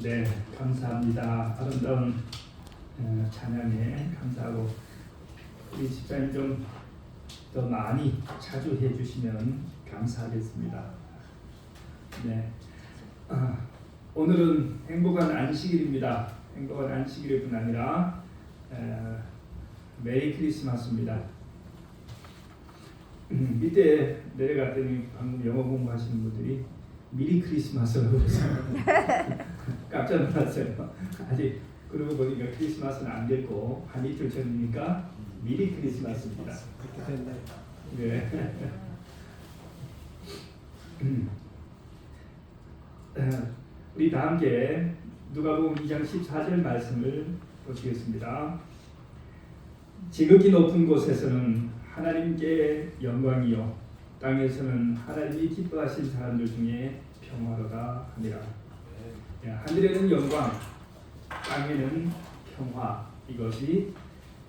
네, 감사합니다. 아름다운 찬양에 감사하고 우리 집사님 좀 더 많이 자주 해주시면 감사하겠습니다. 네, 오늘은 행복한 안식일입니다. 행복한 안식일일 뿐 아니라 메리 크리스마스입니다. 밑에 내려갔더니 방금 영어 공부하시는 분들이 미리 크리스마스라고 그래서 깜짝 놀랐어요. 아직 그러고 보니까 크리스마스는 안 됐고 한 이틀 전이니까 미리 크리스마스입니다. 네. 우리 다 함께 누가복음 2장 14절 말씀을 보시겠습니다. 지극히 높은 곳에서는 하나님께 영광이요 땅에서는 하나님이 기뻐하신 사람들 중에 평화로다 하니라. 하늘에는 영광, 땅에는 평화. 이것이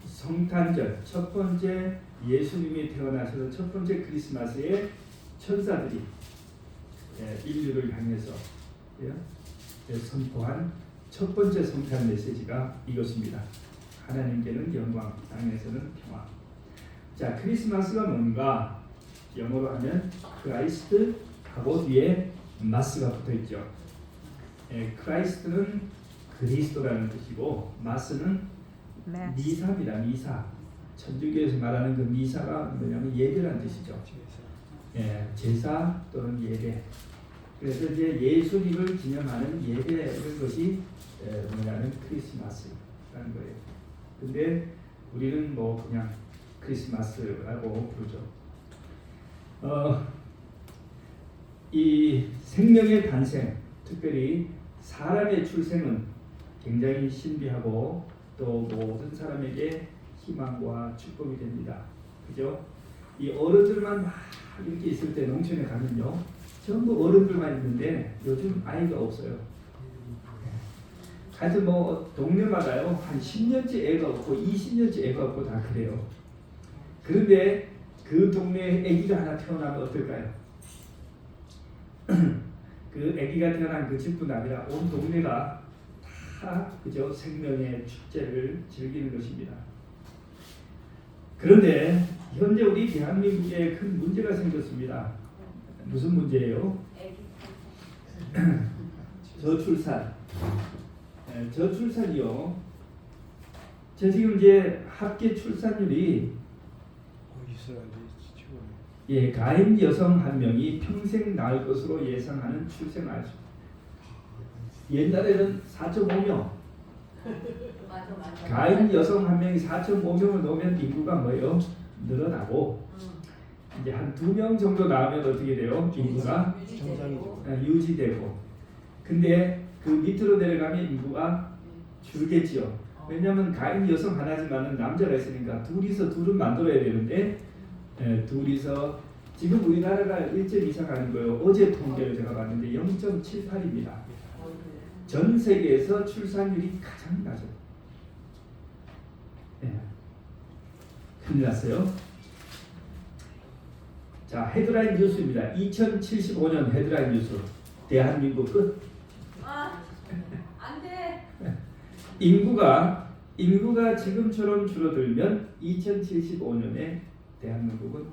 성탄절 첫 번째 예수님이 태어나셔서 첫 번째 크리스마스에 천사들이 인류를 향해서 선포한 첫 번째 성탄 메시지가 이것입니다. 하나님께는 영광, 땅에서는 평화. 자, 크리스마스가 뭔가? 영어로 하면 크라이스트 하고 뒤에 마스가 붙어 있죠. 크라이스트는 그리스도라는 뜻이고 마스는 미사입니다. 미사. 천주교에서 말하는 그 미사가 뭐냐면 예배라는 뜻이죠. 제사 또는 예배. 그래서 이제 예수님을 기념하는 예배 이런 것이 뭐냐면 크리스마스라는 거예요. 근데 우리는 뭐 그냥 크리스마스라고 부르죠. 이 생명의 탄생, 특별히 사람의 출생은 굉장히 신비하고 또 모든 사람에게 희망과 축복이 됩니다. 그죠? 이 어른들만 막 이렇게 있을 때 농촌에 가면요, 전부 어른들만 있는데 요즘 아이가 없어요. 하여튼 뭐 동네마다요 한 10년째 애가 없고 20년째 애가 없고 다 그래요. 그런데 그 동네에 아기가 하나 태어나면 어떨까요? 그 아기가 태어난 그 집뿐 아니라 온 동네가 다 그저 생명의 축제를 즐기는 것입니다. 그런데 현재 우리 대한민국에 큰 문제가 생겼습니다. 무슨 문제예요? 저출산. 저출산이요. 저 지금 이제 합계 출산율이 가임 여성 한 명이 평생 낳을 것으로 예상하는 출생아 수. 옛날에는 4.5명. 가임 여성 한 명이 4.5명을 넣으면 인구가 뭐예요? 늘어나고 이제 한 2명 정도 나오면 어떻게 돼요? 인구가 유지되고. 근데 그 밑으로 내려가면 인구가 줄겠지요. 왜냐하면 가임 여성 하나지만은 남자가 있으니까 둘은 만들어야 되는데 둘이서 지금 우리나라가 1.2가 아닌 거예요. 어제 통계를 제가 봤는데 0.78입니다. 전 세계에서 출산율이 가장 낮아요. 큰일 났어요. 자, 헤드라인 뉴스입니다. 2075년 헤드라인 뉴스. 대한민국 끝. 안 돼. 인구가 지금처럼 줄어들면 2075년에 대한민국은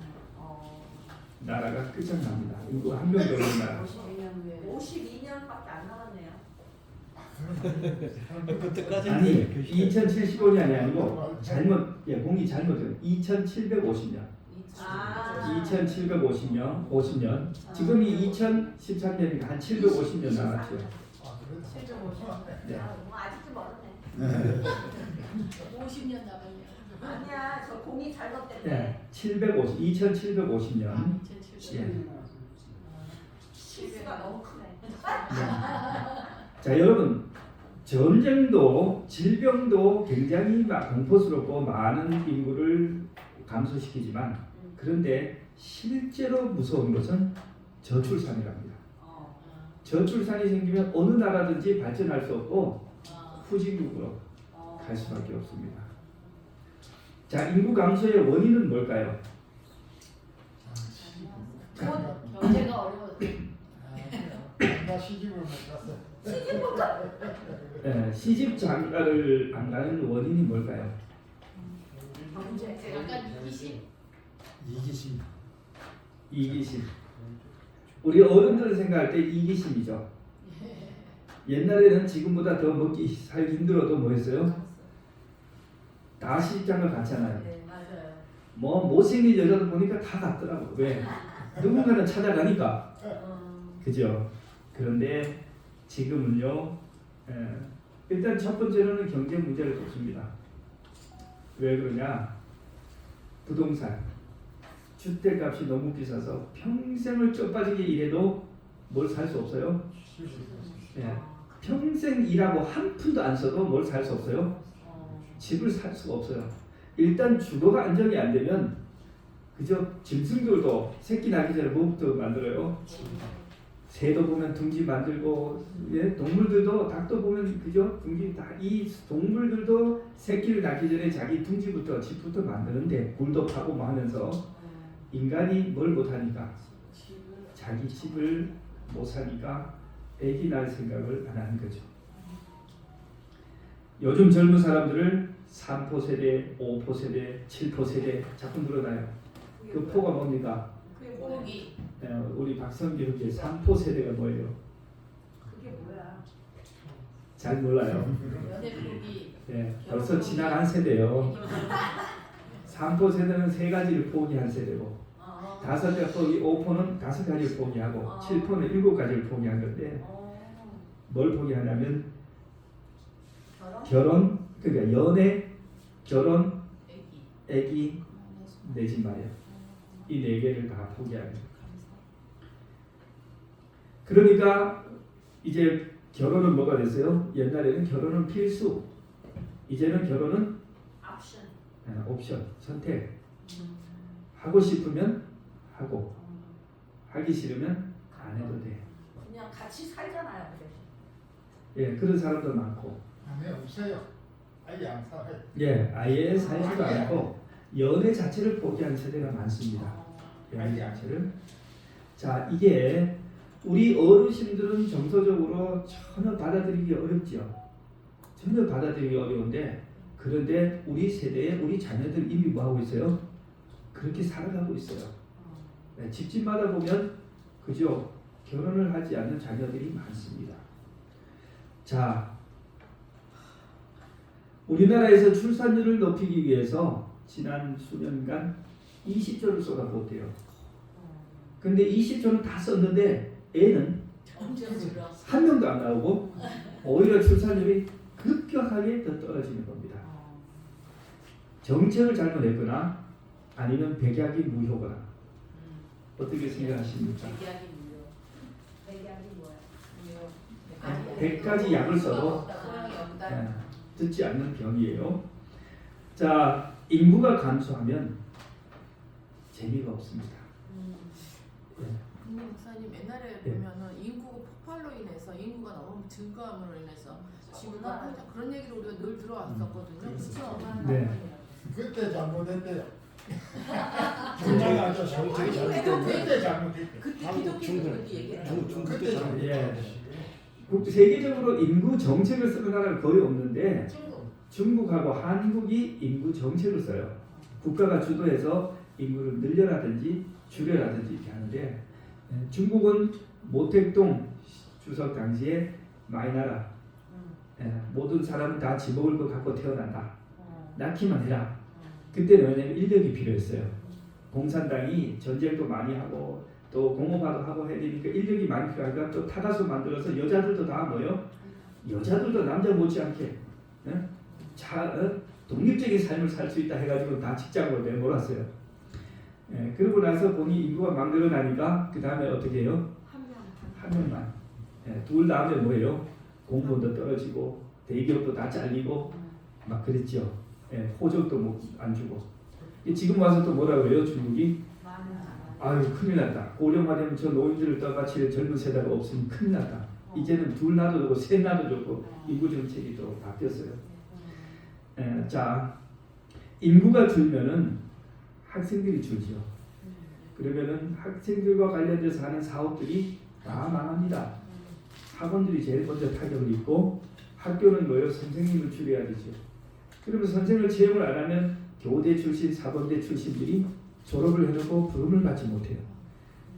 나라가 끝장납니다. 인구가 한 명 더 없는 나라. 52년밖에 안 남았네요. 그때까지 아니 2075년이 아니고 공이 잘못된 2750년. 2750년 50년. 지금이 2013년이니까 한 750년 남았죠. 750년. 네. 뭐 아직도 멀었네. 50년 남았네요. 아니야, 저 공이 잘못됐네. 네, 2750년. 실수가 너무 크네. 자, 여러분, 전쟁도 질병도 굉장히 공포스럽고 많은 인구를 감소시키지만 그런데 실제로 무서운 것은 저출산이랍니다. 저출산이 생기면 어느 나라든지 발전할 수 없고 후진국으로 갈 수밖에 없습니다. 자, 인구 감소의 원인은 뭘까요? 경제가 어려워서. 나 시집을 못 갔어. 시집 장가를 안 가는 원인이 뭘까요? 약간 이기심. 이기심. 우리 어른들을 생각할 때 이기심이죠. 옛날에는 지금보다 더 먹기 살기 힘들어도 뭐 했어요? 다 시집장가 갔잖아요. 네, 맞아요. 뭐 못생긴 여자도 보니까 다 갔더라고. 왜? 누군가는 찾아가니까. 그죠? 그런데 지금은요. 일단 첫 번째로는 경제 문제를 꼽습니다. 왜 그러냐? 부동산, 주택값이 너무 비싸서 평생을 쪄 빠지게 일해도 뭘 살 수 없어요. 평생 일하고 한 푼도 안 써도 뭘 살 수 없어요. 집을 살 수가 없어요. 일단 주거가 안정이 안 되면 그저 짐승들도 새끼 낳기 전에 뭐부터 만들어요? 새도 보면 둥지 만들고, 동물들도 닭도 보면 그죠? 둥지 다 이 동물들도 새끼를 낳기 전에 자기 둥지부터 집부터 만드는데 굴도 파고 뭐 하면서 인간이 뭘 못하니까 자기 집을 못 사니까 애기 낳을 생각을 안 하는 거죠. 요즘 젊은 사람들을 3포 세대, 5포 세대, 7포 세대 자꾸 늘어나요. 그 포가 뭡니까? 포기. 우리 박성기 형제 3포 세대가 뭐예요? 그게 뭐야? 잘 몰라요. 연애 포기. 벌써 지나간 세대요. 3포 세대는 3가지를 포기한 세대고 5대 포기, 5포는 5가지를 포기하고 7포는 7가지를 포기한 건데 뭘 포기하냐면 결혼, 그러니까 연애, 결혼, 애기, 내 집 마련 이 4개를 다 포기합니다. 그러니까 이제 결혼은 뭐가 됐어요? 옛날에는 결혼은 필수, 이제는 결혼은 옵션, 선택. 하고 싶으면 하고, 하기 싫으면 안 해도 돼. 그냥 같이 살잖아요, 그 대신. 그런 사람도 많고. 없어요. 아예 안 살아요. 아예 살지도 않고 연애 자체를 포기한 세대가 많습니다. 연애 자체를. 자, 이게 우리 어르신들은 정서적으로 전혀 받아들이기 어렵죠. 전혀 받아들이기 어려운데, 그런데 우리 세대에 우리 자녀들 이미 뭐 하고 있어요? 그렇게 살아가고 있어요. 집집마다 보면 그죠? 결혼을 하지 않는 자녀들이 많습니다. 자, 우리나라에서 출산율을 높이기 위해서 지난 수년간 20조를 쏟아부었대요. 근데 20조는 다 썼는데 애는 한 명도 안 나오고 오히려 출산율이 급격하게 더 떨어지는 겁니다. 정책을 잘못했거나 아니면 백약이 무효거나. 어떻게 생각하십니까? 백약이 뭐야? 100가지 약을 써도 듣지 않는 병이에요. 자, 인구가 감소하면 재미가 없습니다. 목사님 옛날에 보면은 인구 폭발로 인해서 인구가 너무 증가함으로 인해서 지구가 하자 그런 얘기를 우리가 늘 들어왔었거든요. 그렇죠? 그때 잘못했대요. 분장이 아니라 정책이 잘못했대요. 그때 잘못했대요. 그때 기독교도 그렇게 얘기했죠. 그때 잘못했대요. 세계적으로 인구 정책을 쓰는 나라는 거의 없는데 중국하고 한국이 인구 정책을 써요. 국가가 주도해서 인구를 늘려라든지 줄여라든지 이렇게 하는데, 중국은 모택동 주석 당시에 마이나라, 모든 사람은 다 집 먹을 거 갖고 태어난다. 낳기만 해라. 그때는 왜냐면 인력이 필요했어요. 공산당이 전쟁도 많이 하고 또 공업화도 하고 해야 되니까 인력이 많이 필요하니까 또 타가수 만들어서 여자들도 다 뭐요? 여자들도 남자 못지않게 독립적인 삶을 살 수 있다 해가지고 다 직장으로 내몰았어요. 그러고 나서 보니 인구가 막 늘어나니까 그 다음에 어떻게 해요? 한 명만. 둘 다음에 뭐예요? 공무원도 떨어지고 대기업도 다 잘리고 막 그랬죠. 호적도 안 주고. 지금 와서 또 뭐라 그래요? 중국이? 아유, 큰일 났다. 고령화되면 저 노인들을 떠받칠 젊은 세대가 없으면 큰일 났다. 이제는 둘 놔둬주고 셋 놔둬주고 인구 정책이 또 바뀌었어요. 자, 인구가 줄면은 학생들이 줄죠. 그러면은 학생들과 관련돼서 하는 사업들이 다 망합니다. 학원들이 제일 먼저 타격을 입고 학교는 뭐예요? 선생님을 줄여야 되죠. 그러면 선생을 채용을 안 하면 교대 출신, 사범대 출신들이 졸업을 해놓고 부름을 받지 못해요.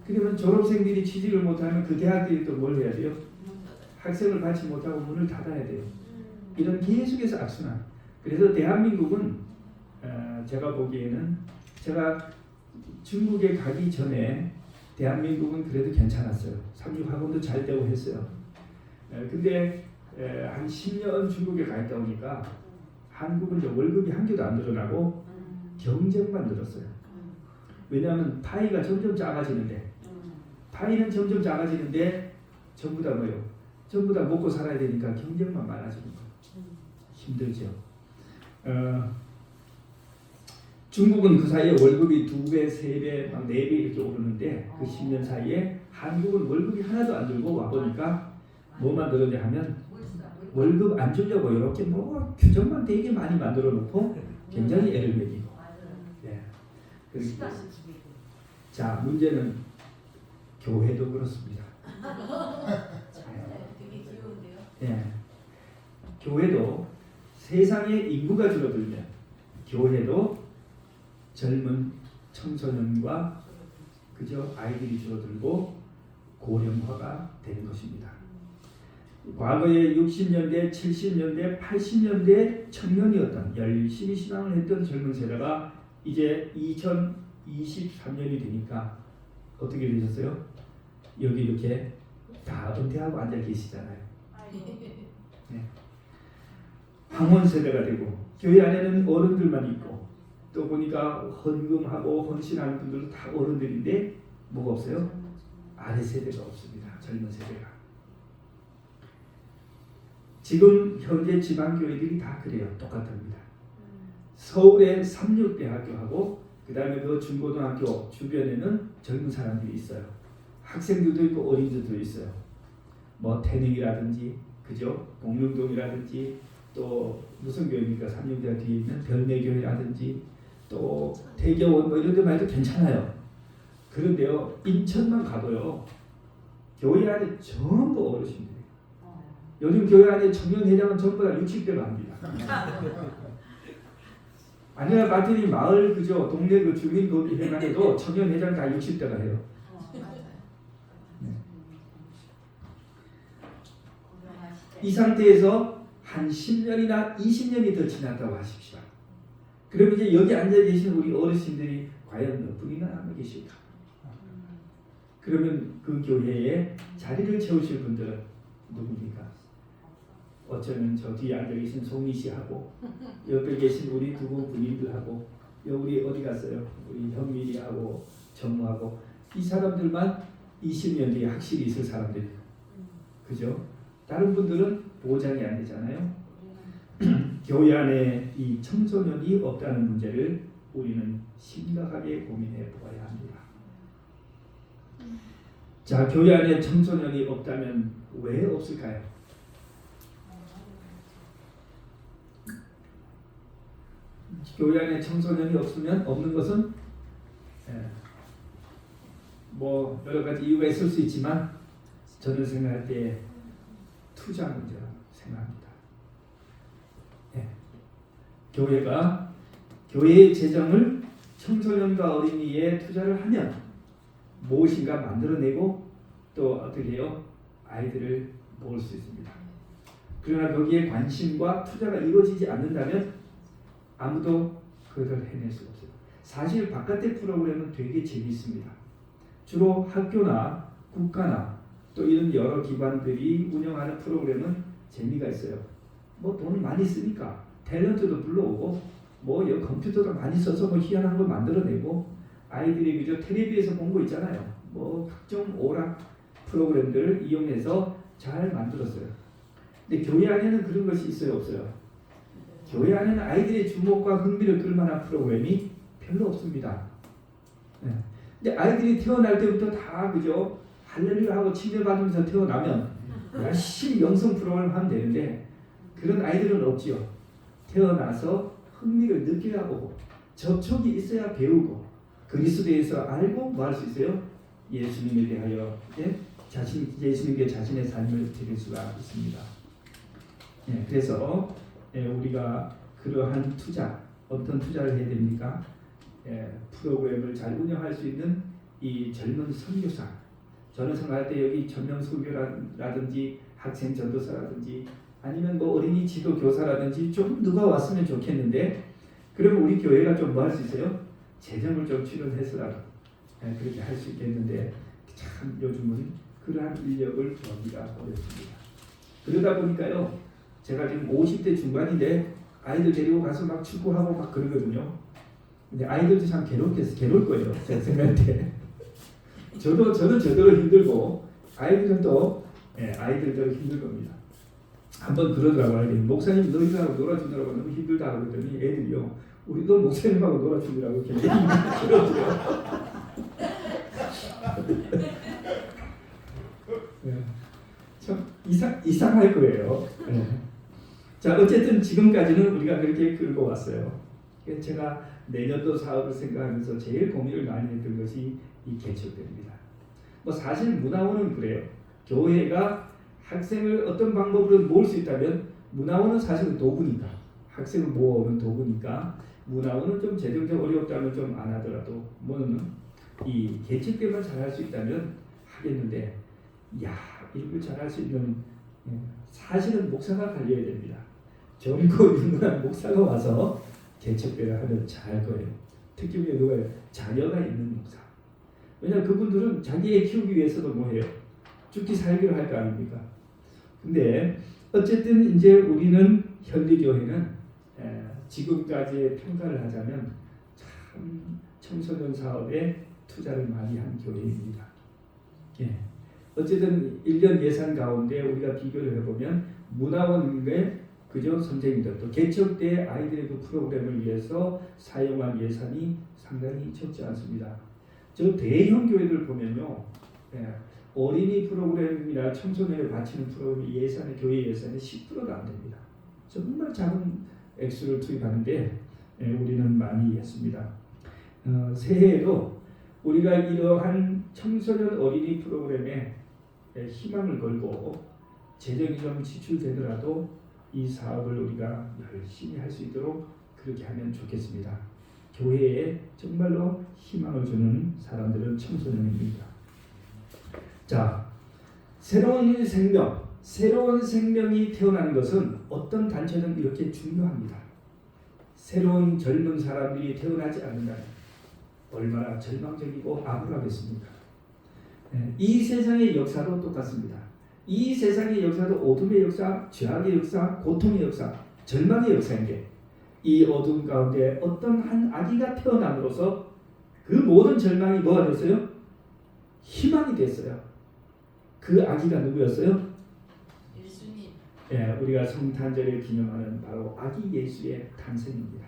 그러면 졸업생들이 취직을 못하면 그 대학들이 또 뭘 해야 돼요? 학생을 받지 못하고 문을 닫아야 돼요. 이런 계속해서 악순환. 그래서 대한민국은 제가 보기에는 제가 중국에 가기 전에 대한민국은 그래도 괜찮았어요. 삼육학원도 잘 되고 했어요. 근데 한 10년 중국에 가 있다 보니까 한국은 이제 월급이 한 개도 안 늘어나고 경쟁만 늘었어요. 왜냐하면 파이가 점점 작아지는데 파이는 점점 작아지는데 전부 다 뭐예요? 전부 다 먹고 살아야 되니까 경쟁만 많아지는 거예요. 힘들죠. 중국은 그 사이에 월급이 2배, 3배, 막 4배 이렇게 오르는데 그 10년 사이에 한국은 월급이 하나도 안 들고 와보니까 뭐만 늘었냐 하면 월급 안 주려고 이렇게 뭐 규정만 되게 많이 만들어 놓고 굉장히 애를 먹이고. 예. 자, 문제는 교회도 그렇습니다. 되게 귀여운데요. 예. 교회도 세상의 인구가 줄어들면 교회도 젊은 청소년과 그저 아이들이 줄어들고 고령화가 되는 것입니다. 과거에 60년대, 70년대, 80년대 청년이었던 열심히 신앙을 했던 젊은 세대가 이제 2023년이 되니까 어떻게 되셨어요? 여기 이렇게 다 은퇴하고 앉아 계시잖아요. 네. 황혼 세대가 되고 교회 안에는 어른들만 있고 또 보니까 헌금하고 헌신하는 분들도 다 어른들인데 뭐가 없어요? 아래 세대가 없습니다. 젊은 세대가. 지금 현재 지방교회들이 다 그래요. 똑같습니다. 서울의 삼육대학교하고 그 다음에 그 중고등학교 주변에는 젊은 사람들이 있어요. 학생들도 있고 어린이들도 있어요. 뭐 태릉이라든지 그죠? 공릉동이라든지 또 무슨 교회입니까? 삼육대학 뒤에 있는 별내교회라든지 또 대교원 뭐 이런 데만 해도 괜찮아요. 그런데요 인천만 가도요 교회 안에 전부 어르신들. 요즘 교회 안에 청년회장은 전부 다 60대가 합니다. 아니야 봤더니 마을 그죠 동네 그 주민 회관에도 청년회장 다 60대가 해요. 네. 이 상태에서 한 10년이나 20년이 더 지났다고 하십시오. 그럼 이제 여기 앉아 계신 우리 어르신들이 과연 몇 분이나 남아 계실까? 그러면 그 교회에 자리를 채우실 분들은 누굽니까? 어쩌면 저 뒤에 앉아 계신 송희 씨하고 옆에 계신 우리 두 분 부인들하고 우리 어디 갔어요? 우리 현민이하고 정무하고 이 사람들만 20년 뒤에 확실히 있을 사람들. 그죠? 다른 분들은 보장이 안 되잖아요. 교회 안에 이 청소년이 없다는 문제를 우리는 심각하게 고민해 보아야 합니다. 자, 교회 안에 청소년이 없다면 왜 없을까요? 교회 안에 청소년이 없으면 없는 것은 뭐 여러 가지 이유가 있을 수 있지만 저는 생각할 때 투자 문제라고 생각합니다. 교회가 교회의 재정을 청소년과 어린이에 투자를 하면 무엇인가 만들어내고 또 어떻게 해요? 아이들을 모을 수 있습니다. 그러나 거기에 관심과 투자가 이루어지지 않는다면 아무도 그것을 해낼 수 없어요. 사실 바깥의 프로그램은 되게 재미있습니다. 주로 학교나 국가나 또 이런 여러 기관들이 운영하는 프로그램은 재미가 있어요. 뭐 돈을 많이 쓰니까 탤런트도 불러오고 뭐 컴퓨터도 많이 써서 뭐 희한한 걸 만들어내고 아이들이 그저 텔레비에서 본 거 있잖아요. 뭐 각종 오락 프로그램들을 이용해서 잘 만들었어요. 근데 교회 안에는 그런 것이 있어요, 없어요? 교회 안에는 아이들의 주목과 흥미를 끌만한 프로그램이 별로 없습니다. 근데 아이들이 태어날 때부터 다 그죠 할렐루야하고 칭찬받으면서 태어나면 열심히 영성 프로그램 하면 되는데 그런 아이들은 없지요. 태어나서 흥미를 느껴야 보고 접촉이 있어야 배우고 그리스도에서 알고 뭐 할 수 있어요? 예수님에 대하여 예수님께 자신의 삶을 드릴 수가 있습니다. 예, 그래서 우리가 그러한 투자, 어떤 투자를 해야 됩니까? 프로그램을 잘 운영할 수 있는 이 젊은 선교사, 저는 생각할 때 여기 전명 선교라든지 학생 전도사라든지 아니면 뭐 어린이 지도 교사라든지 좀 누가 왔으면 좋겠는데, 그러면 우리 교회가 좀 뭐 할 수 있어요? 재정을 좀 출연해서라도 그렇게 할 수 있겠는데, 참 요즘은 그러한 인력을 구하기가 어렵습니다. 그러다 보니까요, 제가 지금 50대 중반인데 아이들 데리고 가서 막 축구하고 막 그러거든요. 근데 아이들도 참 괴로울 거예요, 제가 생각할 때. 저는 저대로 힘들고 아이들은 또 아이들대로 힘들 겁니다. 한번 그러더라고요. 목사님 너희들하고 놀아주느라고 너무 힘들다 그러더니 애들이요, 우리도 목사님하고 놀아주느라고 굉장히 힘들더라고요. 참 이상할 거예요. 자, 어쨌든 지금까지는 우리가 그렇게 끌고 왔어요. 제가 내년도 사업을 생각하면서 제일 고민을 많이 했던 것이 이 개척대입니다. 뭐 사실 문화원은 그래요. 교회가 학생을 어떤 방법으로 모을 수 있다면, 문화원은 사실은 도구니까, 학생을 모아오는 도구니까 문화원은 좀 재정적 어렵다면 좀 안 하더라도 뭐는 이 개척대만 잘할 수 있다면 하겠는데, 이런 걸 잘할 수 있는 사실은 목사가 갈려야 됩니다. 젊고 유능한 목사가 와서 개척대를 하면 잘할 거예요. 특히 누가요? 자녀가 있는 목사. 왜냐하면 그분들은 자기 애 키우기 위해서도 뭐해요? 죽기 살기로 할 거 아닙니까? 근데 어쨌든 이제 우리는 현대교회는 지금까지의 평가를 하자면 참 청소년 사업에 투자를 많이 한 교회입니다. 어쨌든 1년 예산 가운데 우리가 비교를 해보면 문화원의 그저 선생님들, 또 개척대 아이들의 그 프로그램을 위해서 사용한 예산이 상당히 적지 않습니다. 저 대형 교회들 보면요, 어린이 프로그램이나 청소년을 바치는 프로그램 예산의 교회 예산의 10%도 안 됩니다. 정말 작은 액수를 투입하는데 우리는 많이 했습니다. 새해에도 우리가 이러한 청소년 어린이 프로그램에 희망을 걸고 재정이 좀 지출되더라도 이 사업을 우리가 열심히 할 수 있도록 그렇게 하면 좋겠습니다. 교회에 정말로 희망을 주는 사람들은 청소년입니다. 자, 새로운 생명이 태어나는 것은 어떤 단체든 이렇게 중요합니다. 새로운 젊은 사람들이 태어나지 않는다면 얼마나 절망적이고 암울하겠습니까? 이 세상의 역사도 똑같습니다. 이 세상의 역사도 어둠의 역사, 죄악의 역사, 고통의 역사, 절망의 역사인데, 이 어둠 가운데 어떤 한 아기가 태어남으로써 그 모든 절망이 뭐가 됐어요? 희망이 됐어요. 그 아기가 누구였어요? 예수님. 우리가 성탄절을 기념하는 바로 아기 예수의 탄생입니다.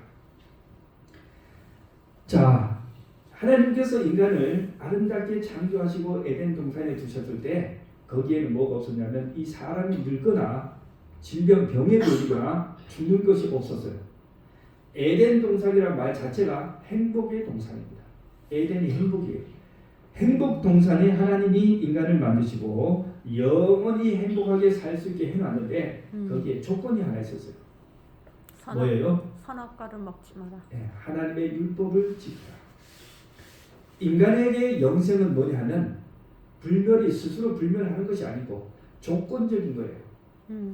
자, 하나님께서 인간을 아름답게 창조하시고 에덴 동산에 두셨을 때 거기에는 뭐가 없었냐면 이 사람이 늙거나 질병에 걸리거나 죽는 것이 없었어요. 에덴 동산이란 말 자체가 행복의 동산입니다. 에덴이 행복이에요. 행복 동산에 하나님이 인간을 만드시고 영원히 행복하게 살 수 있게 해놨는데 거기에 조건이 하나 있었어요. 뭐예요? 선악과를 먹지 마라. 하나님의 율법을 지켜라. 인간에게 영생은 뭐냐 하면 불멸이 스스로 불멸하는 것이 아니고 조건적인 거예요.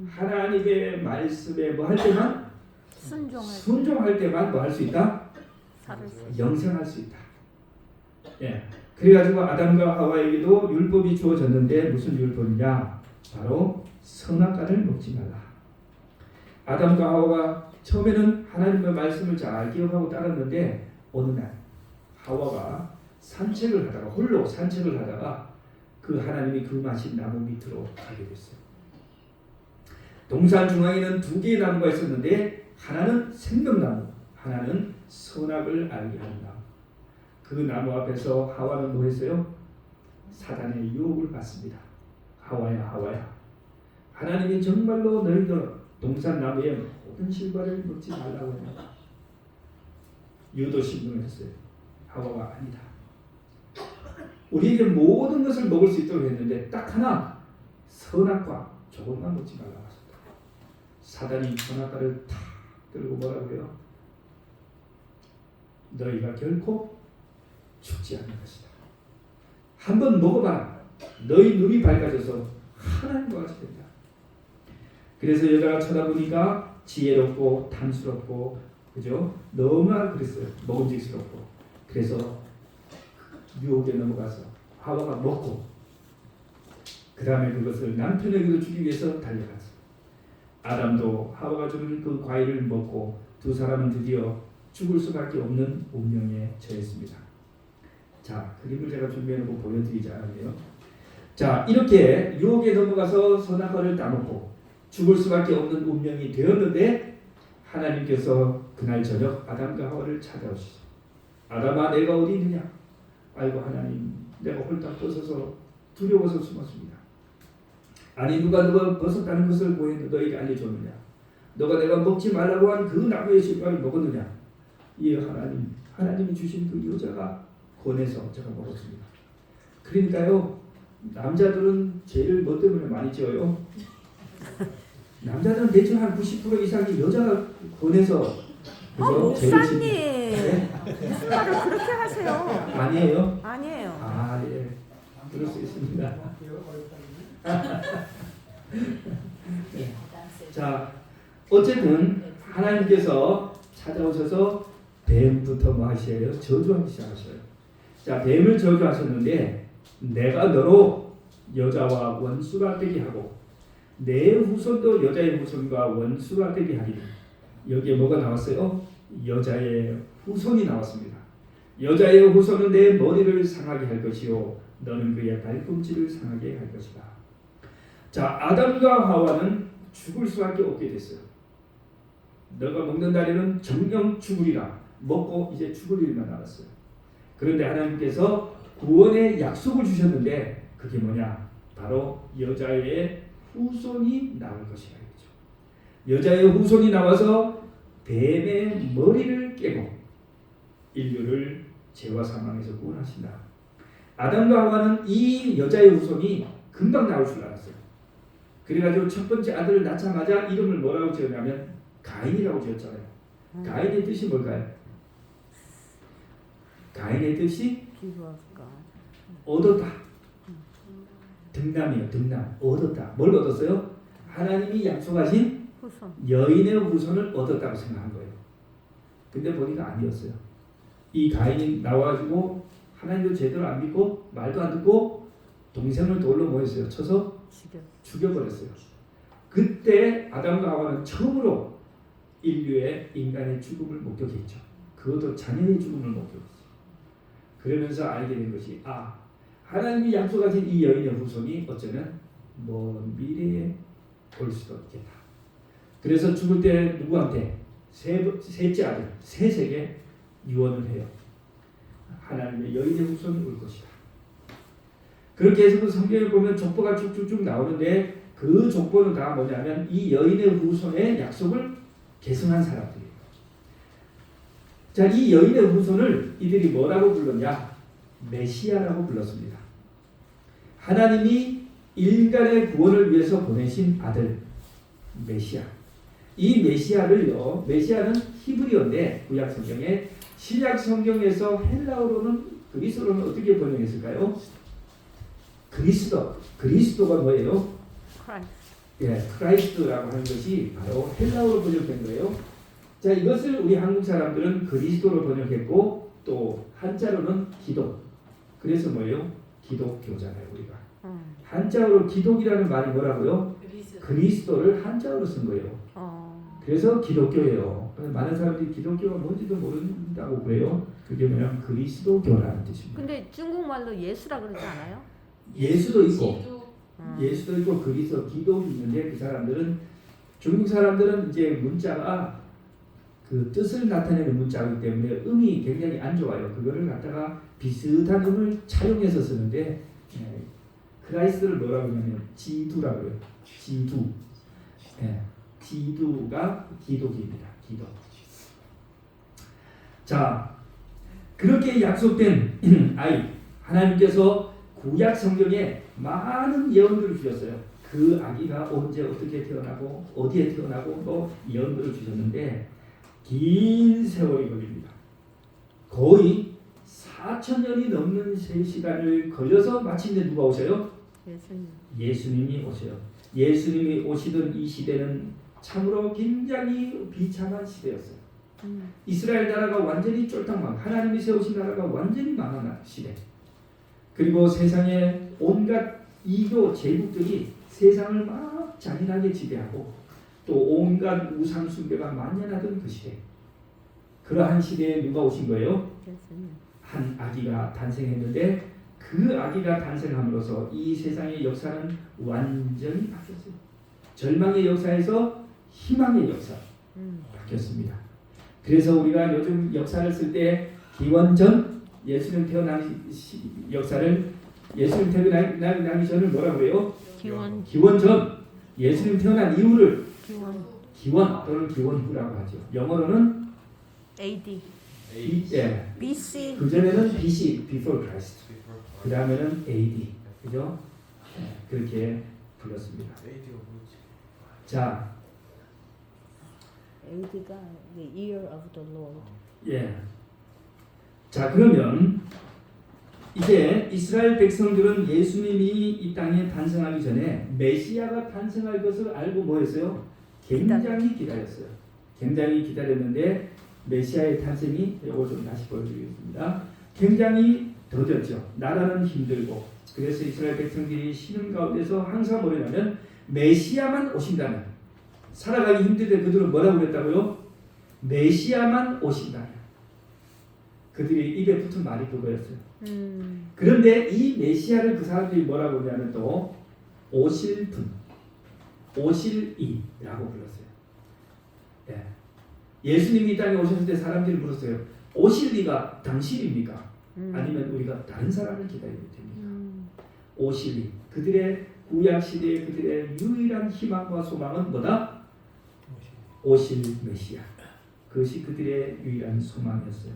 하나님의 말씀에 뭐 할 때만 순종할 때만 뭐 할 수 있다? 영생할 수 있다. 그래가지고 아담과 하와에게도 율법이 주어졌는데 무슨 율법이냐? 바로 선악과를 먹지 말라. 아담과 하와가 처음에는 하나님의 말씀을 잘 기억하고 따랐는데 어느 날 하와가 홀로 산책을 하다가 그 하나님이 금하신 나무 밑으로 가게 됐어요. 동산 중앙에는 2개의 나무가 있었는데 하나는 생명나무, 하나는 선악을 알게 하는 나무. 그 나무 앞에서 하와는 뭐 했어요? 사단의 유혹을 받습니다. 하와야. 하나님이 정말로 너희들 동산 나무의 모든 실과를 먹지 말라고 합니다. 유도 신문을 했어요. 하와가 아니다. 우리에게 모든 것을 먹을 수 있도록 했는데 딱 하나 선악과 조금만 먹지 말라고 하셨다. 사단이 선악과를 탁 들고 뭐라고요? 너희가 결코 죽지 않는 것이다. 한번 먹어봐라. 너희 눈이 밝아져서 하나님과 같이 된다. 그래서 여자가 쳐다보니까 지혜롭고 탐스럽고 그죠? 너무나 그랬어요. 먹음직스럽고. 그래서 유혹에 넘어가서 하와가 먹고 그 다음에 그것을 남편에게도 주기 위해서 달려갔어요. 아담도 하와가 주는 그 과일을 먹고 두 사람은 드디어 죽을 수밖에 없는 운명에 처했습니다. 자, 그림을 제가 준비해놓고 보여드리자 하는데요. 자, 이렇게 유혹에 넘어가서 선악과를 따먹고 죽을 수밖에 없는 운명이 되었는데 하나님께서 그날 저녁 아담과 하와를 찾아오시죠. 아담아 내가 어디 있느냐? 아이고 하나님 내가 홀딱 벗어서 두려워서 숨었습니다. 아니 누가 너가 벗었다는 것을 너에게 알려줬느냐? 너가 내가 먹지 말라고 한 그 나무의 실과를 먹었느냐? 이 하나님이 주신 그 여자가 권해서 제가 먹었습니다. 그러니까요 남자들은 죄를 뭐 때문에 많이 지어요? 남자들은 대충 한 90% 이상이 여자가 권해서 목사님 네? 무슨 말을 그렇게 하세요? 아니에요? 아니에요. 아 예, 그럴 수 있습니다. 자, 어쨌든 하나님께서 찾아오셔서 뱀부터 뭐 하셔요? 저주하기 시작하셔요. 자, 뱀을 저주하셨는데 내가 너로 여자와 원수가 되게 하고 내 후손도 여자의 후손과 원수가 되게 하리니. 여기에 뭐가 나왔어요? 여자의 후손이 나왔습니다. 여자의 후손은 내 머리를 상하게 할 것이요 너는 그의 발꿈치를 상하게 할 것이다. 자, 아담과 하와는 죽을 수밖에 없게 됐어요. 너가 먹는 날에는 정령 죽으리라. 먹고 이제 죽을 일만 남았어요. 그런데 하나님께서 구원의 약속을 주셨는데 그게 뭐냐? 바로 여자의 후손이 나올 것이라 했죠. 여자의 후손이 나와서 뱀의 머리를 깨고 인류를 죄와 사망에서 구원하신다. 아담과 하와는 이 여자의 후손이 금방 나올 줄 알았어요. 그래가지고 첫 번째 아들을 낳자마자 이름을 뭐라고 지었냐면 가인이라고 지었잖아요. 가인의 뜻이 뭘까요? 가인의 뜻이 얻었다. 등남이에요. 등남. 얻었다. 뭘 얻었어요? 하나님이 약속하신 후손. 여인의 후손을 얻었다고 생각한 거예요. 근데 보니까 아니었어요. 이 가인이 나와가지고 하나님도 제대로 안 믿고 말도 안 듣고 동생을 돌로 모였어요. 쳐서 죽여버렸어요. 그때 아담과 하와는 처음으로 인간의 죽음을 목격했죠. 그것도 자녀의 죽음을 목격했어요. 그러면서 알게 된 것이 하나님이 약속하신 이 여인의 후손이 어쩌면 먼 미래에 올 수도 있겠다. 그래서 죽을 때 누구한테? 셋째 아들 셋에게 유언을 해요. 하나님의 여인의 후손이 올 것이다. 그렇게 해서 그 성경에 보면 족보가 쭉쭉쭉 나오는데 그 족보는 다 뭐냐면 이 여인의 후손의 약속을 계승한 사람들이에요. 자, 이 여인의 후손을 이들이 뭐라고 불렀냐? 메시아라고 불렀습니다. 하나님이 인간의 구원을 위해서 보내신 아들 메시아. 이 메시아를요, 메시아는 히브리어인데 구약 성경에, 신약 성경에서 헬라어로는 그리스도로는 어떻게 번역했을까요? 그리스도가 뭐예요? 크라이스트라고 하는 것이 바로 헬라어로 번역된 거예요. 자, 이것을 우리 한국 사람들은 그리스도로 번역했고 또 한자로는 기독. 그래서 뭐예요? 기독교잖아요, 우리가. 한자어로 기독이라는 말이 뭐라고요? 그리스도를 한자어로 쓴 거예요. 그래서 기독교예요. 많은 사람들이 기독교가 뭔지도 모른다고 그래요. 그게 뭐냐면 그리스도교라는 뜻입니다. 근데 중국말로 예수라 그러지 않아요? 예수도 있고 그리스도 기독이 있는데 그 사람들은 중국 사람들은 이제 문자가 그 뜻을 나타내는 문자이기 때문에 음이 굉장히 안 좋아요. 그거를 갖다가 비슷한 음을 차용해서 쓰는데 크라이스트를 뭐라고 하냐면 지두라고 해요. 지두. 기두가 기독입니다. 기독. 자, 그렇게 약속된 아이 하나님께서 구약 성경에 많은 예언들을 주셨어요. 그 아기가 언제 어떻게 태어나고 어디에 태어나고 뭐 예언들을 주셨는데 긴 세월이 걸립니다. 거의 4,000년이 넘는 시간을 걸려서 마침내 누가 오셔요? 예수님. 예수님이 오셔요. 예수님이 오시던 이 시대는 참으로 굉장히 비참한 시대였어요. 이스라엘 나라가 완전히 쫄딱망, 하나님이 세우신 나라가 완전히 망한 시대. 그리고 세상에 온갖 이교 제국들이 세상을 막 잔인하게 지배하고 또 온갖 우상 숭배가 만연하던 그 시대. 그러한 시대에 누가 오신 거예요? 예수님. 한 아기가 탄생했는데 그 아기가 탄생함으로써 이 세상의 역사는 완전히 바뀌었어요. 절망의 역사에서 희망의 역사 바뀌었습니다. 그래서 우리가 요즘 역사를 쓸 때 기원전 예수님 태어난 역사를 예수님 태어나기 전을 뭐라고 해요? 기원전 예수님 태어난 이후를 기원 또는 기원 후라고 하죠. 영어로는 AD. BC. 그 전에는 BC, Before Christ. 그 다음에는 AD, 그죠? 그렇게 불렀습니다. 자, AD가 the year of the Lord. 예. 자, 그러면 이제 이스라엘 백성들은 예수님이 이 땅에 탄생하기 전에 메시아가 탄생할 것을 알고 뭐 했어요? 굉장히 기다렸어요. 굉장히 기다렸는데 메시아의 탄생이 이걸 좀 다시 보여드리겠습니다. 굉장히 더뎠죠. 나라는 힘들고 그래서 이스라엘 백성들이 쉬는 가운데서 항상 뭐냐면 메시아만 오신다면 살아가기 힘들 때 그들은 뭐라고 그랬다고요? 메시아만 오신다면. 그들이 입에 붙은 말이 그거였어요. 그런데 이 메시아를 그 사람들이 뭐라고 하냐면 또 오실 분, 오실 이라고 불렀어요. 예. 예수님이 이 땅에 오셨을 때 사람들이 물었어요. 오실 이가 당신입니까? 아니면 우리가 다른 사람을 기다려야 됩니까? 오실 이. 그들의 구약 시대의 그들의 유일한 희망과 소망은 뭐다? 오실 메시아. 그것이 그들의 유일한 소망이었어요.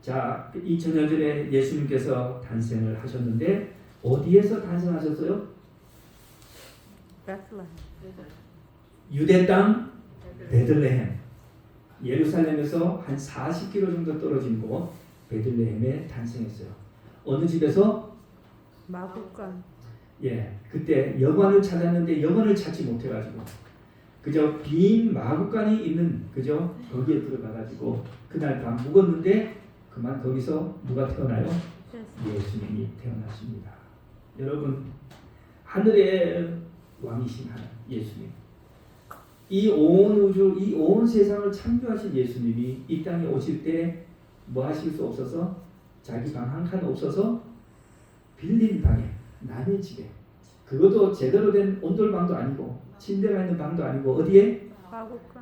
자, 2000년 전에 예수님께서 탄생을 하셨는데 어디에서 탄생하셨어요? 베들레헴. 유대 땅 베들레헴. 예루살렘에서 한 40km 정도 떨어진 곳 베들레헴에 탄생했어요. 어느 집에서? 마구간. 예, 그때 여관을 찾았는데 여관을 찾지 못해가지고 그저 빈 마구간이 있는 그저 거기에 들어가가지고 그날 밤 묵었는데 그만 거기서 누가 태어나요? 예수님이 태어났습니다. 여러분 하늘의 왕이신 하나님 예수님, 이 온 우주, 이 온 세상을 창조하신 예수님이 이 땅에 오실 때 뭐 하실 수 없어서 자기 방 한 칸 없어서 빌린 방에 남의 집에 그것도 제대로 된 온돌방도 아니고 침대가 있는 방도 아니고 어디에?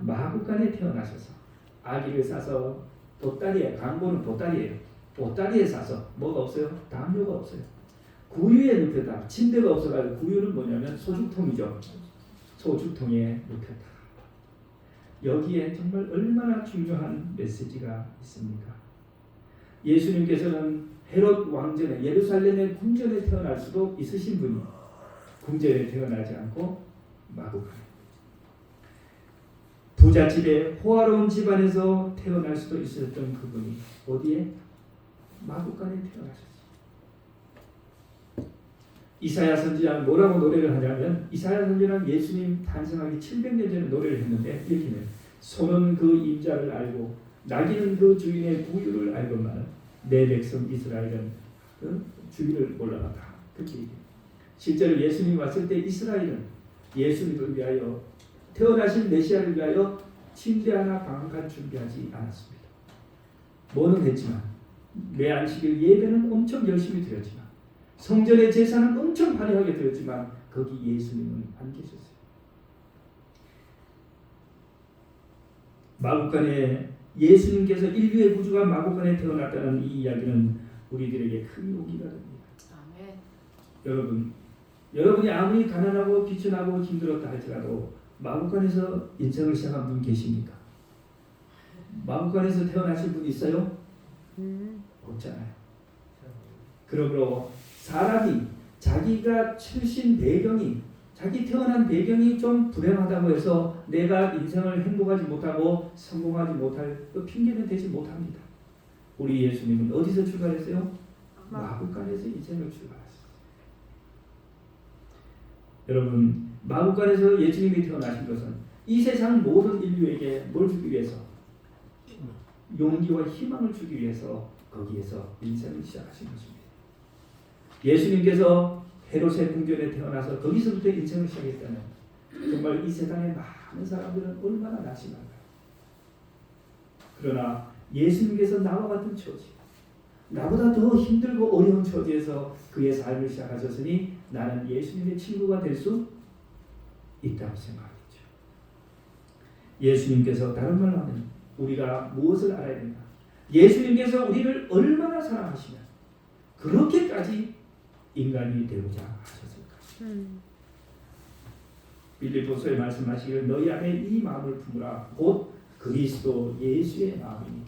마구간에 태어나셔서 아기를 싸서 보따리에, 광고는 보따리예요. 보따리에 싸서 뭐가 없어요? 담요가 없어요. 구유에 눕혔다. 침대가 없어가지고 구유는 뭐냐면 소주통이죠. 소주통에 눕혔다. 여기에 정말 얼마나 중요한 메시지가 있습니까? 예수님께서는 헤롯 왕전에 예루살렘의 궁전에 태어날 수도 있으신 분이 궁전에 태어나지 않고 마구간에 부잣집에 호화로운 집안에서 태어날 수도 있었던 그분이 어디에? 마구간에 태어나셨어요. 이사야 선지자는 뭐라고 노래를 하냐면 이사야 선지자는 예수님 탄생하기 700년 전에 노래를 했는데 이렇게 해요. 소는 그 임자를 알고 나귀는 그 주인의 구유를 알건만은 내 백성 이스라엘은 그 주인을 몰라봤다. 그렇게 얘기해요. 실제로 예수님 왔을 때 이스라엘은 예수님을 위하여 태어나신 메시아를 위하여 침대 하나 방 한 칸 준비하지 않았습니다. 뭐는 했지만 매 안식일 예배는 엄청 열심히 드렸지만 성전의 제사는 엄청 화려하게 드렸지만 거기 예수님은 안 계셨어요. 마구간에 예수님께서 인류의 구주가 마구간에 태어났다는 이 이야기는 우리들에게 큰 용기가 됩니다. 아멘. 여러분이 아무리 가난하고 비천하고 힘들었다 할지라도 마구간에서 인생을 시작한 분 계십니까? 마구간에서 태어나신 분 있어요? 없잖아요. 그러므로 사람이 자기가 출신 배경이 자기 태어난 배경이 좀 불행하다고 해서 내가 인생을 행복하지 못하고 성공하지 못할 그 핑계는 되지 못합니다. 우리 예수님은 어디서 출발했어요? 마구간에서 인생을 출발했어요. 여러분, 마구간에서 예수님이 태어나신 것은 이 세상 모든 인류에게 뭘 주기 위해서? 용기와 희망을 주기 위해서 거기에서 인생을 시작하신 것입니다. 예수님께서 헤롯의 궁전에 태어나서 거기서부터 인생을 시작했다면 정말 이 세상의 많은 사람들은 얼마나 낙심할까요? 그러나 예수님께서 나와 같은 처지, 나보다 더 힘들고 어려운 처지에서 그의 삶을 시작하셨으니 나는 예수님의 친구가 될 수 있다고 생각하겠죠. 예수님께서 다른 말로 하면 우리가 무엇을 알아야 되나? 예수님께서 우리를 얼마나 사랑하시면 그렇게까지 인간이 되고자 하셨을까? 빌립보서에 말씀하시기를 너희 안에 이 마음을 품으라 곧 그리스도 예수의 마음이니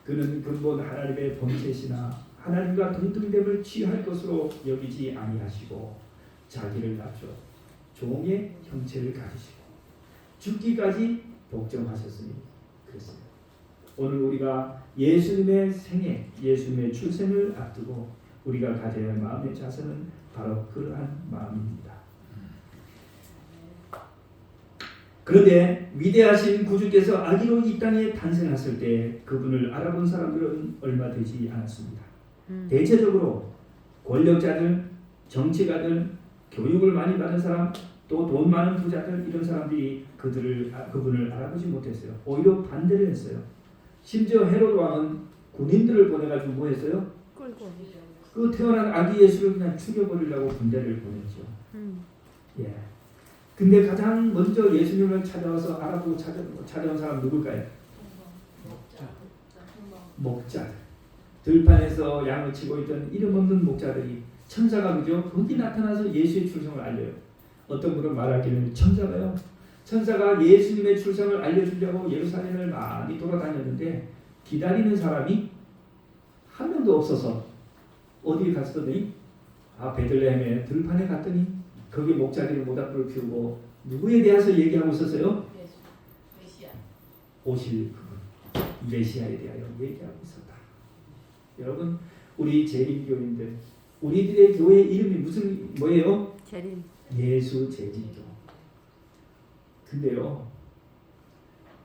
그는 근본 하나님의 본체시나 하나님과 동등됨을 취할 것으로 여기지 아니하시고 자기를 낮춰 종의 형체를 가지시고 죽기까지 복종하셨으니 그랬습니다. 오늘 우리가 예수님의 생애, 예수님의 출생을 앞두고 우리가 가져야 할 마음의 자세는 바로 그러한 마음입니다. 그런데 위대하신 구주께서 아기로 이 땅에 탄생했을 때 그분을 알아본 사람들은 얼마 되지 않았습니다. 대체적으로 권력자들, 정치가들, 교육을 많이 받은 사람, 또 돈 많은 부자들 이런 사람들이 그분을 알아보지 못했어요. 오히려 반대를 했어요. 심지어 헤롯 왕은 군인들을 보내가지고 뭐 했어요? 그 태어난 아기 예수를 그냥 죽여버리려고 군대를 보냈죠. 예. 근데 가장 먼저 예수님을 찾아와서 알아보고 찾아온 사람 누굴까요? 목자들. 들판에서 양을 치고 있던 이름 없는 목자들이 천사가 그죠? 거기 나타나서 예수의 출생을 알려요. 어떤 분은 말하기를 천사가 예수님의 출생을 알려주려고 예루살렘을 많이 돌아다녔는데 기다리는 사람이 한 명도 없어서 어디에 갔더니 베들레헴에 들판에 갔더니 거기 목자들이 모닥불을 피우고 누구에 대해서 얘기하고 있었어요? 메시아. 오실 그분 메시아에 대하여 얘기하고 있었다. 여러분 우리 재림교인들 우리들의 교회 이름이 뭐예요? 재림. 예수 재림교. 근데요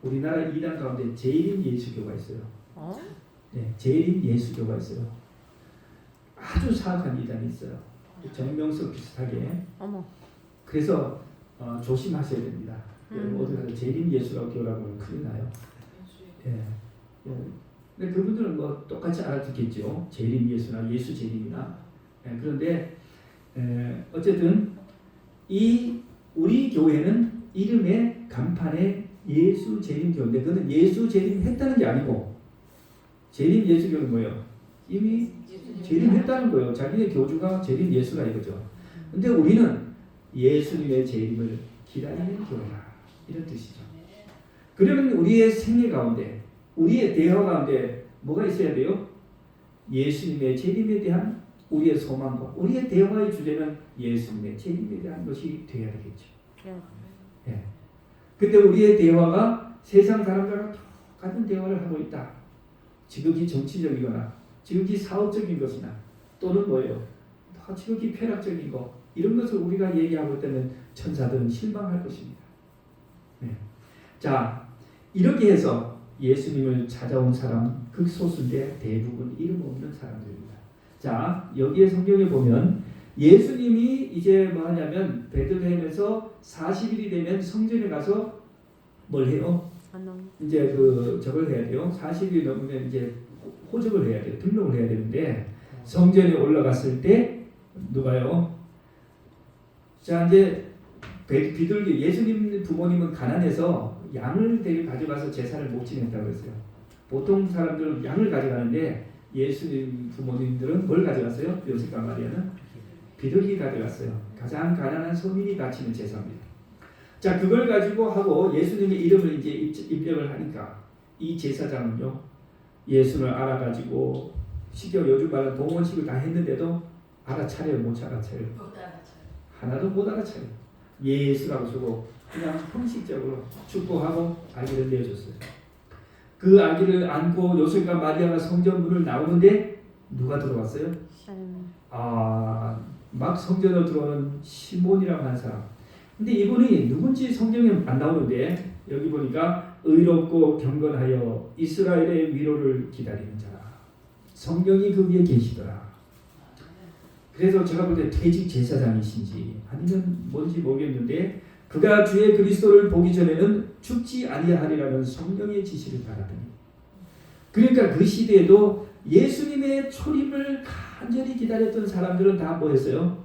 우리나라 이단 가운데 재림 예수교가 있어요. 네, 재림 예수교가 있어요. 아주 사악한 이단이 있어요. 정명석 비슷하게. 그래서 조심하셔야 됩니다. 어디 가서 재림 예수라고 교라고 하면 큰일 나요. 예. 근데 그분들은 뭐 똑같이 알아듣겠죠. 재림 예수나 예수 재림이나. 예, 그런데 어쨌든 우리 교회는 이름의 간판에 예수 재림교인데 그는 예수 재림했다는 게 아니고 재림 예수교는 뭐예요? 이미 재림했다는 거예요. 자기네 교주가 재림 예수라 이거죠. 근데 우리는 예수님의 재림을 기다리는 교회라 이런 뜻이죠. 그러면 우리의 생애 가운데 우리의 대화 가운데 뭐가 있어야 돼요? 예수님의 재림에 대한 우리의 소망과 우리의 대화의 주제는 예수님의 재림에 대한 것이 되어야 되겠죠. 예. 근데 우리의 대화가 세상 사람들과 똑같은 대화를 하고 있다. 지극히 정치적이거나 지극히 사업적인 것이나 또는 뭐예요? 지극히 쾌락적인 것 이런 것을 우리가 얘기하고 있다면 천사들은 실망할 것입니다. 네. 자 이렇게 해서 예수님을 찾아온 사람 극소수인데 대부분 이름 없는 사람들입니다. 자 여기에 성경에 보면 예수님이 이제 뭐 하냐면 베들레헴에서 40일이 되면 성전에 가서 뭘 해요? 이제 저걸 해야 돼요. 40일이 넘으면 이제 호적을 해야 돼요. 등록을 해야 되는데 성전에 올라갔을 때 누가요? 자 이제 비둘기 예수님 부모님은 가난해서 양을 가져가서 제사를 못 지냈다고 했어요. 보통 사람들은 양을 가져가는데 예수님 부모님들은 뭘 가져갔어요? 요셉과 마리아는 비둘기 가져갔어요. 가장 가난한 서민이 바치는 제사입니다. 자 그걸 가지고 하고 예수님의 이름을 이제 입력을 하니까 이 제사장은요 예수를 알아가지고 시켜 요즘 말은 동원식을 다 했는데도 알아차려요, 못 알아차려요? 하나도 못 알아차려요. 예수라고 쓰고 그냥 형식적으로 축복하고 아기를 내어줬어요. 그 아기를 안고 요셉과 마리아가 성전 문을 나오는데 누가 들어왔어요? 막 성전으로 들어오는 시몬이라고 하는 사람. 근데 이분이 누군지 성경에 안 나오는데 여기 보니까 의롭고 경건하여 이스라엘의 위로를 기다리는 자라. 성령이 그 위에 계시더라. 그래서 제가 볼 때 퇴직 제사장이신지 아니면 뭔지 모르겠는데 그가 주의 그리스도를 보기 전에는 죽지 아니하리라는 성령의 지시를 받았더니 그러니까 그 시대에도 예수님의 초림을 간절히 기다렸던 사람들은 다 뭐했어요?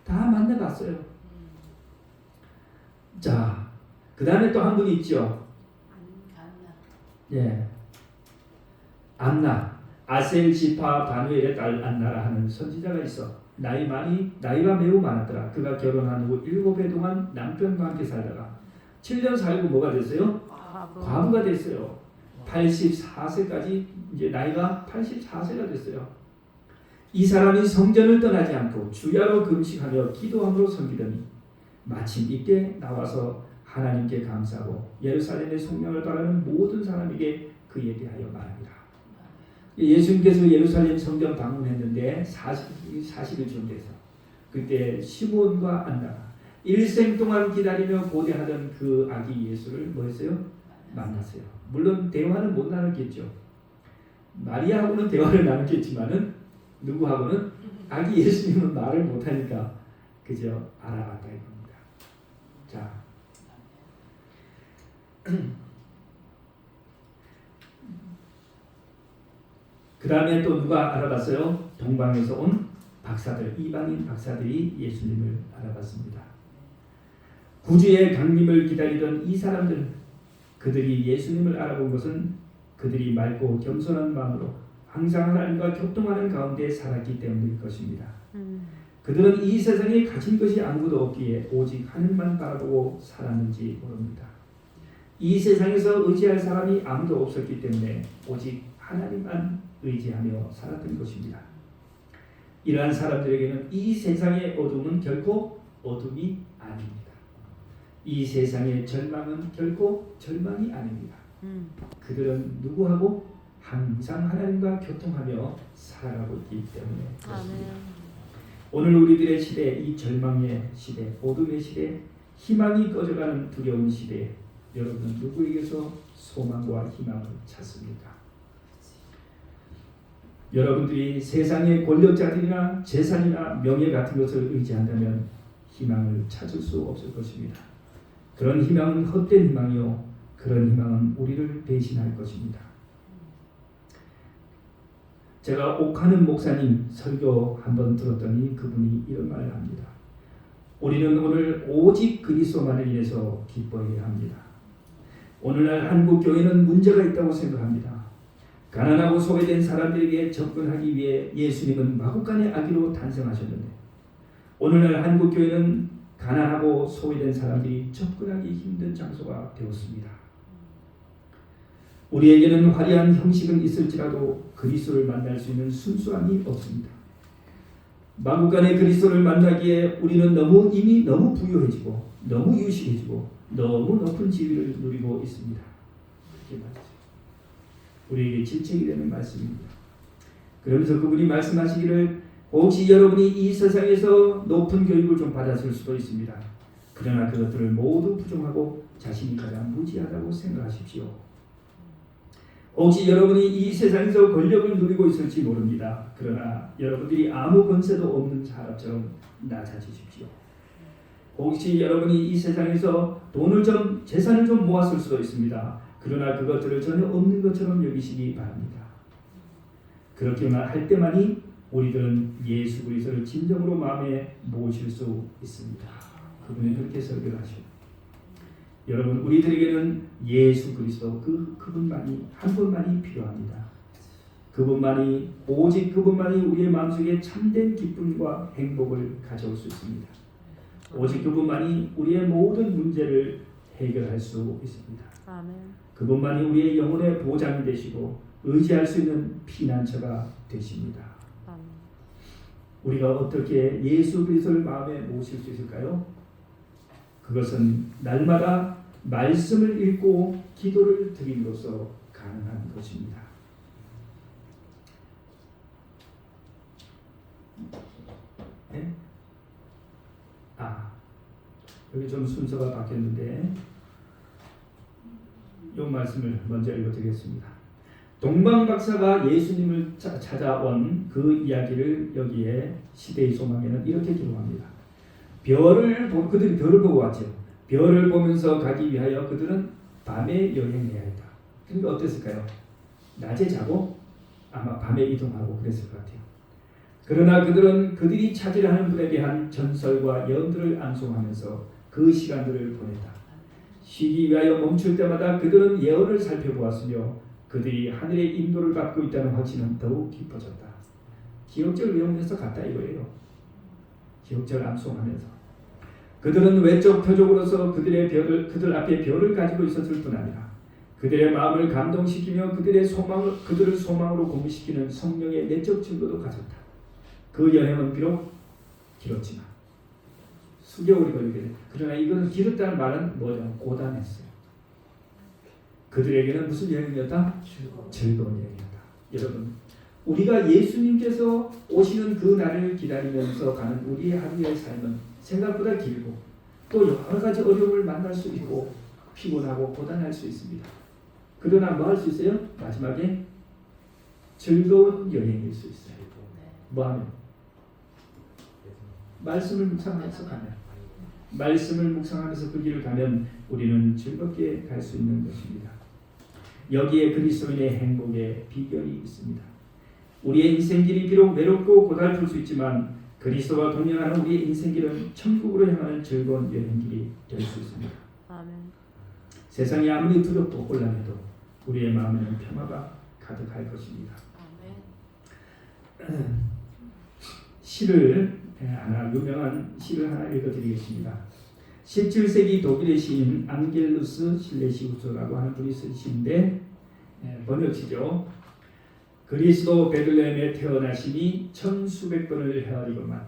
다 만나갔어요. 자, 그 다음에 또 한 분이 있죠. 예, 안나, 아셀 지파 바누엘의 딸 안나라 하는 선지자가 있어. 나이가 매우 많았더라. 그가 결혼한 후 7해 동안 남편과 함께 살다가 7년 살고 뭐가 됐어요? 과부가 됐어요. 84세까지 이제 나이가 84세가 됐어요. 이 사람이 성전을 떠나지 않고 주야로 금식하며 기도함으로 섬기더니 마침 이때 나와서 하나님께 감사하고 예루살렘의 성령을 바라는 모든 사람에게 그에 대하여 말합니다. 예수님께서 예루살렘 성전 방문했는데 40일 좀 돼서 그때 시몬과 안나가 일생 동안 기다리며 고대하던 그 아기 예수를 뭐했어요? 만났어요. 물론 대화는 못 나눴겠죠. 마리아하고는 대화를 나눴겠지만은 누구하고는 아기 예수님은 말을 못하니까 그저 알아봤다 이겁니다. 자, 그 다음에 또 누가 알아봤어요? 동방에서 온 박사들, 이방인 박사들이 예수님을 알아봤습니다. 구주의 강림을 기다리던 이 사람들, 그들이 예수님을 알아본 것은 그들이 맑고 겸손한 마음으로 항상 하나님과 교통하는 가운데 살았기 때문일 것입니다. 그들은 이 세상에 가진 것이 아무것도 없기에 오직 하늘만 바라보고 살았는지 모릅니다. 이 세상에서 의지할 사람이 아무도 없었기 때문에 오직 하나님만 의지하며 살았던 것입니다. 이러한 사람들에게는 이 세상의 어둠은 결코 어둠이 아닙니다. 이 세상의 절망은 결코 절망이 아닙니다. 그들은 누구하고 항상 하나님과 교통하며 살아가고 있기 때문에 그렇습니다. 오늘 우리들의 시대, 이 절망의 시대, 어둠의 시대, 희망이 꺼져가는 두려운 시대에 여러분은 누구에게서 소망과 희망을 찾습니까? 여러분들이 세상의 권력자들이나 재산이나 명예 같은 것을 의지한다면 희망을 찾을 수 없을 것입니다. 그런 희망은 헛된 희망이요, 그런 희망은 우리를 배신할 것입니다. 제가 옥하는 목사님 설교 한번 들었더니 그분이 이런 말을 합니다. 우리는 오늘 오직 그리스도만을 인해서 기뻐해야 합니다. 오늘날 한국 교회는 문제가 있다고 생각합니다. 가난하고 소외된 사람들에게 접근하기 위해 예수님은 마구간의 아기로 탄생하셨는데 오늘날 한국 교회는 가난하고 소외된 사람들이 접근하기 힘든 장소가 되었습니다. 우리에게는 화려한 형식은 있을지라도 그리스도를 만날 수 있는 순수함이 없습니다. 마구간의 그리스도를 만나기에 우리는 이미 너무 부유해지고 너무 유식해지고 너무 높은 지위를 누리고 있습니다. 그렇게 말이죠. 우리에게 질책이 되는 말씀입니다. 그러면서 그분이 말씀하시기를 혹시 여러분이 이 세상에서 높은 교육을 좀 받았을 수도 있습니다. 그러나 그것들을 모두 부정하고 자신이 가장 무지하다고 생각하십시오. 혹시 여러분이 이 세상에서 권력을 누리고 있을지 모릅니다. 그러나 여러분들이 아무 권세도 없는 사람처럼 낮아지십시오. 혹시 여러분이 이 세상에서 재산을 좀 모았을 수도 있습니다. 그러나 그것들을 전혀 없는 것처럼 여기시기 바랍니다. 그렇게만 할 때만이 우리들은 예수 그리스도를 진정으로 마음에 모실 수 있습니다. 그분이 그렇게 설교를 하시고 여러분 우리들에게는 예수 그리스도 그분만이 한 분만이 필요합니다. 그분만이 오직 그분만이 우리의 마음속에 참된 기쁨과 행복을 가져올 수 있습니다. 오직 그분만이 우리의 모든 문제를 해결할 수 있습니다. 아멘. 그분만이 우리의 영혼의 보장이 되시고 의지할 수 있는 피난처가 되십니다. 아멘. 우리가 어떻게 예수 그리스도를 마음에 모실 수 있을까요? 그것은 날마다 말씀을 읽고 기도를 드림으로써 가능한 것입니다. 네? 여기 좀 순서가 바뀌었는데 이 말씀을 먼저 읽어드리겠습니다. 동방 박사가 예수님을 찾아온 그 이야기를 여기에 시대의 소망에는 이렇게 기록합니다. 그들이 별을 보고 왔죠. 별을 보면서 가기 위하여 그들은 밤에 여행해야 했다. 그러니까 어땠을까요? 낮에 자고 아마 밤에 이동하고 그랬을 것 같아요. 그러나 그들은 그들이 찾으려 하는 분에 대한 전설과 예언들을 암송하면서 그 시간들을 보냈다. 쉬기 위하여 멈출 때마다 그들은 예언을 살펴보았으며 그들이 하늘의 인도를 받고 있다는 확신은 더욱 깊어졌다. 기억절 외우면서 갔다 이거예요. 기억절 암송하면서. 그들은 외적 표적으로서 그들 앞에 별을 가지고 있었을 뿐 아니라 그들의 마음을 감동시키며 그들을 소망으로 고무시키는 성령의 내적 증거도 가졌다. 그 여행은 비록 길었지만 수개월이 걸리게 됐다. 그러나 이것은 길었다는 말은 뭐냐? 고단했어요. 그들에게는 무슨 여행이었다? 즐거운 여행이었다. 여러분, 우리가 예수님께서 오시는 그 날을 기다리면서 가는 우리의 하루의 삶은 생각보다 길고 또 여러 가지 어려움을 만날 수 있고 피곤하고 고단할 수 있습니다. 그러나 뭐 할 수 있어요? 마지막에 즐거운 여행일 수 있어요. 뭐 하면? 말씀을 묵상하면서 가면, 말씀을 묵상하면서 그 길을 가면 우리는 즐겁게 갈 수 있는 것입니다. 여기에 그리스도인의 행복의 비결이 있습니다. 우리의 인생길이 비록 외롭고 고달플 수 있지만 그리스도와 동행하는 우리의 인생길은 천국으로 향하는 즐거운 여행길이 될 수 있습니다. 아멘. 세상이 아무리 두렵고 혼란해도 우리의 마음에는 평화가 가득할 것입니다. 시를 하나, 유명한 시를 하나 읽어드리겠습니다. 17세기 독일의 시인 앙겔루스 실레시우스라고 하는 분이 쓴 시인데 번역시죠. 그리스도 베들레헴에 태어나시니 천수백 번을 헤아리고만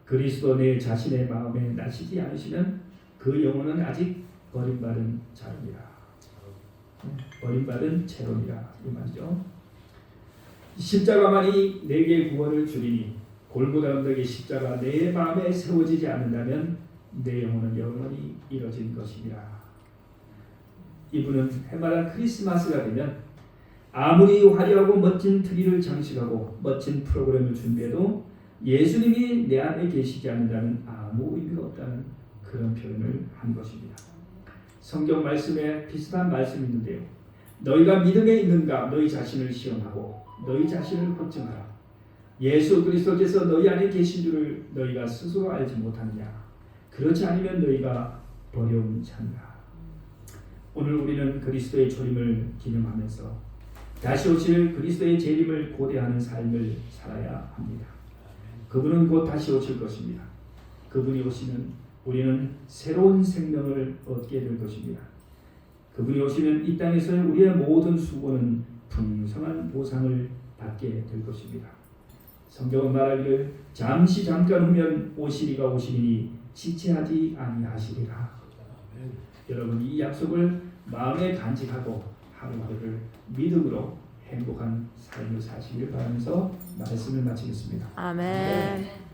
그리스도 내 자신의 마음에 나시지 않으시면 그 영혼은 아직 버림받은 자입니다. 버림받은 채로니라 이 말이죠. 십자가만이 내게 구원을 주리니 골고다 언덕의 십자가 내 마음에 세워지지 않는다면 내 영혼은 영원히 이뤄진 것이니라. 이분은 해마다 크리스마스가 되면 아무리 화려하고 멋진 트리를 장식하고 멋진 프로그램을 준비해도 예수님이 내 안에 계시지 않는다면 아무 의미가 없다는 그런 표현을 한 것입니다. 성경 말씀에 비슷한 말씀이 있는데요. 너희가 믿음에 있는가 너희 자신을 시험하고 너희 자신을 확증하라. 예수 그리스도께서 너희 안에 계신 줄을 너희가 스스로 알지 못하느냐. 그렇지 않으면 너희가 버려운 자니라. 오늘 우리는 그리스도의 초림을 기념하면서 다시 오실 그리스도의 재림을 고대하는 삶을 살아야 합니다. 그분은 곧 다시 오실 것입니다. 그분이 오시면 우리는 새로운 생명을 얻게 될 것입니다. 그분이 오시면 이 땅에서의 우리의 모든 수고는 풍성한 보상을 받게 될 것입니다. 성경은 말하기를 잠깐 후면 오시리가 오시리니 지체하지 아니하시리라. 여러분 이 약속을 마음에 간직하고 하루하루를 믿음으로 행복한 삶을 사시길 바라면서 말씀을 마치겠습니다. 아멘.